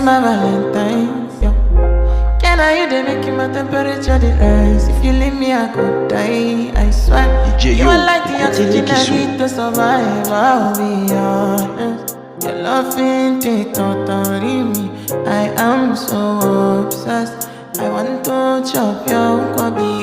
my Valentine, yo. Can I you they making my temperature the rise? If you leave me, I could die, I swear. DJ You Yo, are like the continue oxygen qui I sont. need to survive, I'll be honest. Your love ain't it totally me. I am so obsessed. I want to chop your kwabi.